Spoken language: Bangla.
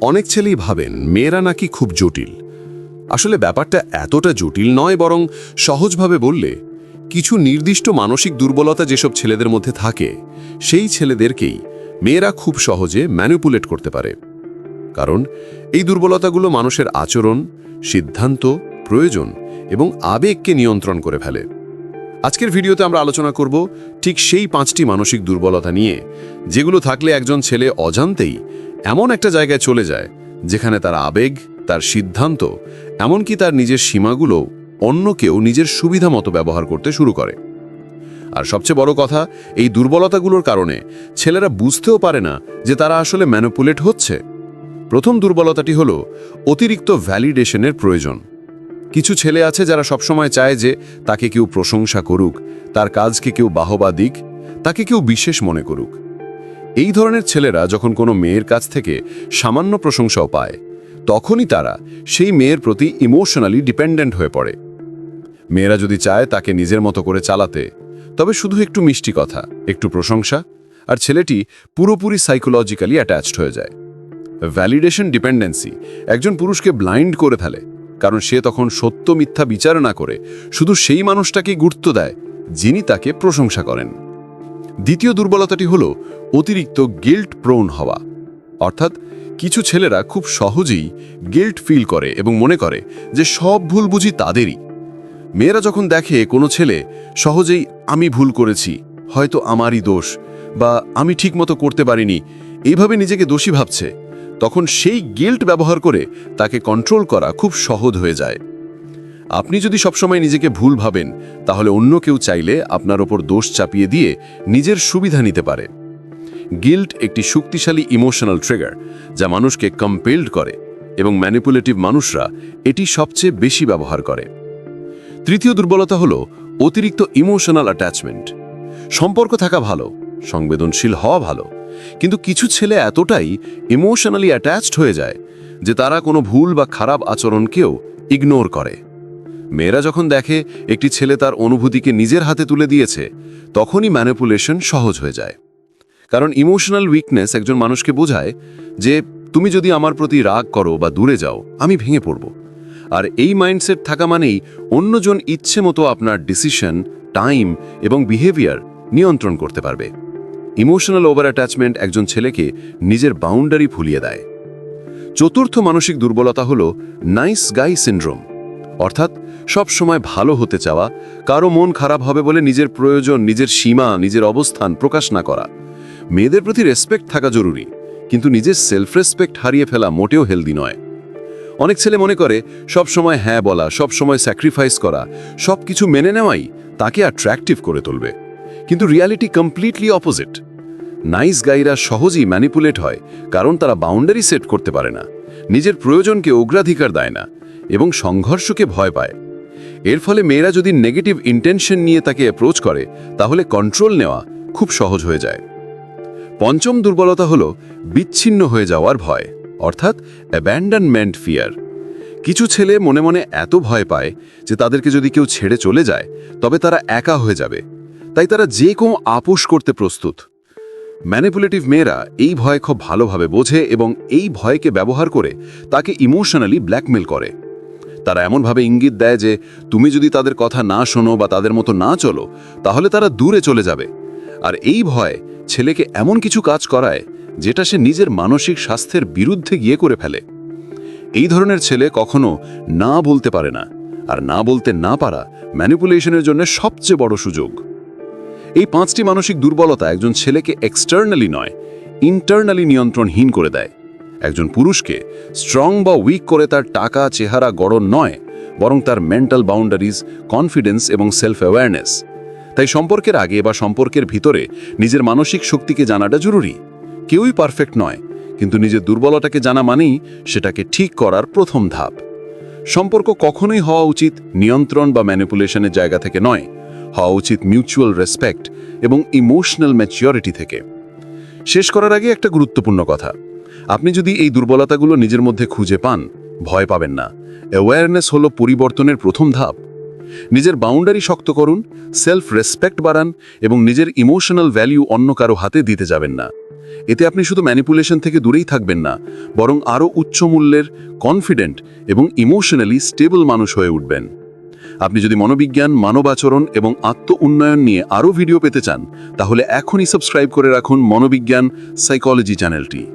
অনেক ছেলেই ভাবেন মেয়েরা নাকি খুব জটিল। আসলে ব্যাপারটা এতটা জটিল নয়, বরং সহজভাবে বললে কিছু নির্দিষ্ট মানসিক দুর্বলতা যেসব ছেলেদের মধ্যে থাকে সেই ছেলেদেরকেই মেয়েরা খুব সহজে ম্যানিপুলেট করতে পারে। কারণ এই দুর্বলতাগুলো মানুষের আচরণ, সিদ্ধান্ত, প্রয়োজন এবং আবেগকে নিয়ন্ত্রণ করে ফেলে। আজকের ভিডিওতে আমরা আলোচনা করব ঠিক সেই 5টি মানসিক দুর্বলতা নিয়ে, যেগুলো থাকলে একজন ছেলে অজান্তেই এমন একটা জায়গায় চলে যায় যেখানে তার আবেগ, তার সিদ্ধান্ত, এমনকি তার নিজের সীমাগুলো অন্য কেউ নিজের সুবিধা মতো ব্যবহার করতে শুরু করে। আর সবচেয়ে বড় কথা, এই দুর্বলতাগুলোর কারণে ছেলেরা বুঝতেও পারে না যে তারা আসলে ম্যানিপুলেট হচ্ছে। প্রথম দুর্বলতাটি হলো অতিরিক্ত ভ্যালিডেশনের প্রয়োজন। কিছু ছেলে আছে যারা সবসময় চায় যে তাকে কেউ প্রশংসা করুক, তার কাজকে কেউ বাহবা দিক, তাকে কেউ বিশেষ মনে করুক। এই ধরনের ছেলেরা যখন কোনো মেয়ের কাছ থেকে সামান্য প্রশংসাও পায়, তখনই তারা সেই মেয়ের প্রতি ইমোশনালি ডিপেন্ডেন্ট হয়ে পড়ে। মেয়েরা যদি চায় তাকে নিজের মতো করে চালাতে, তবে শুধু একটু মিষ্টি কথা, একটু প্রশংসা, আর ছেলেটি পুরোপুরি সাইকোলজিক্যালি অ্যাটাচড হয়ে যায়। ভ্যালিডেশন ডিপেন্ডেন্সি একজন পুরুষকে ব্লাইন্ড করে ফেলে, কারণ সে তখন সত্য মিথ্যা বিচার না করে শুধু সেই মানুষটাকেই গুরুত্ব দেয় যিনি তাকে প্রশংসা করেন। দ্বিতীয় দুর্বলতাটি হলো অতিরিক্ত গিল্ট প্রোন হওয়া। অর্থাৎ কিছু ছেলেরা খুব সহজেই গিল্ট ফিল করে এবং মনে করে যে সব ভুল বুঝি তাদেরই। মেয়েরা যখন দেখে কোনো ছেলে সহজেই আমি ভুল করেছি, হয়তো আমারই দোষ, বা আমি ঠিকমতো করতে পারিনি, এইভাবে নিজেকে দোষী ভাবছে, তখন সেই গিল্ট ব্যবহার করে তাকে কন্ট্রোল করা খুব সহজ হয়ে যায়। আপনি যদি সবসময় নিজেকে ভুল ভাবেন, তাহলে অন্য কেউ চাইলে আপনার ওপর দোষ চাপিয়ে দিয়ে নিজের সুবিধা নিতে পারে। গিল্ট একটি শক্তিশালী ইমোশনাল ট্রিগার, যা মানুষকে কম্পেলড করে, এবং ম্যানিপুলেটিভ মানুষরা এটি সবচেয়ে বেশি ব্যবহার করে। তৃতীয় দুর্বলতা হলো অতিরিক্ত ইমোশনাল অ্যাটাচমেন্ট। সম্পর্ক থাকা ভালো, সংবেদনশীল হওয়া ভালো, কিন্তু কিছু ছেলে এতটাই ইমোশনালি অ্যাটাচড হয়ে যায় যে তারা কোনো ভুল বা খারাপ আচরণকেও ইগনোর করে। মেয়েরা যখন দেখে একটি ছেলে তার অনুভূতিকে নিজের হাতে তুলে দিয়েছে, তখনই ম্যানিপুলেশন সহজ হয়ে যায়। কারণ ইমোশনাল উইকনেস একজন মানুষকে বোঝায় যে তুমি যদি আমার প্রতি রাগ করো বা দূরে যাও, আমি ভেঙে পড়ব। আর এই মাইন্ডসেট থাকা মানেই অন্যজন ইচ্ছে মতো আপনার ডিসিশন, টাইম এবং বিহেভিয়ার নিয়ন্ত্রণ করতে পারবে। ইমোশনাল ওভার অ্যাটাচমেন্ট একজন ছেলেকে নিজের বাউন্ডারি ভুলিয়ে দেয়। চতুর্থ মানসিক দুর্বলতা হলো নাইস গাই সিনড্রোম। অর্থাৎ সব সময় ভালো হতে চাওয়া, কারো মন খারাপ হবে বলে নিজের প্রয়োজন, নিজের সীমা, নিজের অবস্থান প্রকাশ না করা। মেয়েদের প্রতি রেসপেক্ট থাকা জরুরি, কিন্তু নিজের সেলফ রেসপেক্ট হারিয়ে ফেলা মোটেও হেলদি নয়। অনেক ছেলে মনে করে সব সময় হ্যাঁ বলা, সব সময় স্যাক্রিফাইস করা, সব কিছু মেনে নেওয়াই তাকে অ্যাট্রাকটিভ করে তুলবে। কিন্তু রিয়ালিটি কমপ্লিটলি অপোজিট। নাইস গাইরা সহজেই ম্যানিপুলেট হয়, কারণ তারা বাউন্ডারি সেট করতে পারে না, নিজের প্রয়োজনকে অগ্রাধিকার দেয় না এবং সংঘর্ষকে ভয় পায়। এর ফলে মেয়েরা যদি নেগেটিভ ইন্টেনশন নিয়ে তাকে অ্যাপ্রোচ করে, তাহলে কন্ট্রোল নেওয়া খুব সহজ হয়ে যায়। পঞ্চম দুর্বলতা হলো বিচ্ছিন্ন হয়ে যাওয়ার ভয়, অর্থাৎ অ্যাব্যান্ডনমেন্ট ফিয়ার। কিছু ছেলে মনে মনে এত ভয় পায় যে তাদেরকে যদি কেউ ছেড়ে চলে যায়, তবে তারা একা হয়ে যাবে, তাই তারা যে কোনো আপোষ করতে প্রস্তুত। ম্যানিপুলেটিভ মেয়েরা এই ভয় খুব ভালোভাবে বোঝে এবং এই ভয়কে ব্যবহার করে তাকে ইমোশনালি ব্ল্যাকমেল করে। তারা এমনভাবে ইঙ্গিত দেয় যে তুমি যদি তাদের কথা না শোনো বা তাদের মতো না চলো, তাহলে তারা দূরে চলে যাবে। আর এই ভয় ছেলেকে এমন কিছু কাজ করায় যেটা সে নিজের মানসিক স্বাস্থ্যের বিরুদ্ধে গিয়ে করে ফেলে। এই ধরনের ছেলে কখনো না বলতে পারে না, আর না বলতে না পারা ম্যানিপুলেশনের জন্য সবচেয়ে বড় সুযোগ। এই 5টি মানসিক দুর্বলতা একজন ছেলেকে এক্সটার্নালি নয়, ইন্টারনালি নিয়ন্ত্রণহীন করে দেয়। একজন পুরুষকে স্ট্রং বা উইক করে তার টাকা, চেহারা, গড়ন নয়, বরং তার মেন্টাল বাউন্ডারিজ, কনফিডেন্স এবং সেলফ অ্যাওয়ারনেস। তাই সম্পর্কের আগে বা সম্পর্কের ভিতরে নিজের মানসিক শক্তিকে জানাটা জরুরি। কেউই পারফেক্ট নয়, কিন্তু নিজের দুর্বলতাকে জানা মানেই সেটাকে ঠিক করার প্রথম ধাপ। সম্পর্ক কখনোই হওয়া উচিত নিয়ন্ত্রণ বা ম্যানিপুলেশনের জায়গা থেকে নয়, হওয়া উচিত মিউচুয়াল রেসপেক্ট এবং ইমোশনাল ম্যাচিউরিটি থেকে। শেষ করার আগে একটা গুরুত্বপূর্ণ কথা, আপনি যদি এই দুর্বলতাগুলো নিজের মধ্যে খুঁজে পান, ভয় পাবেন না। অ্যাওয়ারনেস হলো পরিবর্তনের প্রথম ধাপ। নিজের বাউন্ডারি শক্ত করুন, সেলফ রেসপেক্ট বাড়ান এবং নিজের ইমোশনাল ভ্যালু অন্য কারো হাতে দিতে যাবেন না। এতে আপনি শুধু ম্যানিপুলেশন থেকে দূরেই থাকবেন না, বরং আরও উচ্চ মূল্যের, কনফিডেন্ট এবং ইমোশনালি স্টেবল মানুষ হয়ে উঠবেন। আপনি যদি মনোবিজ্ঞান, মানব আচরণ এবং আত্ম-উন্নয়ন নিয়ে আরও ভিডিও পেতে চান, তাহলে এখনই সাবস্ক্রাইব করে রাখুন মনোবিজ্ঞান সাইকোলজি চ্যানেলটি।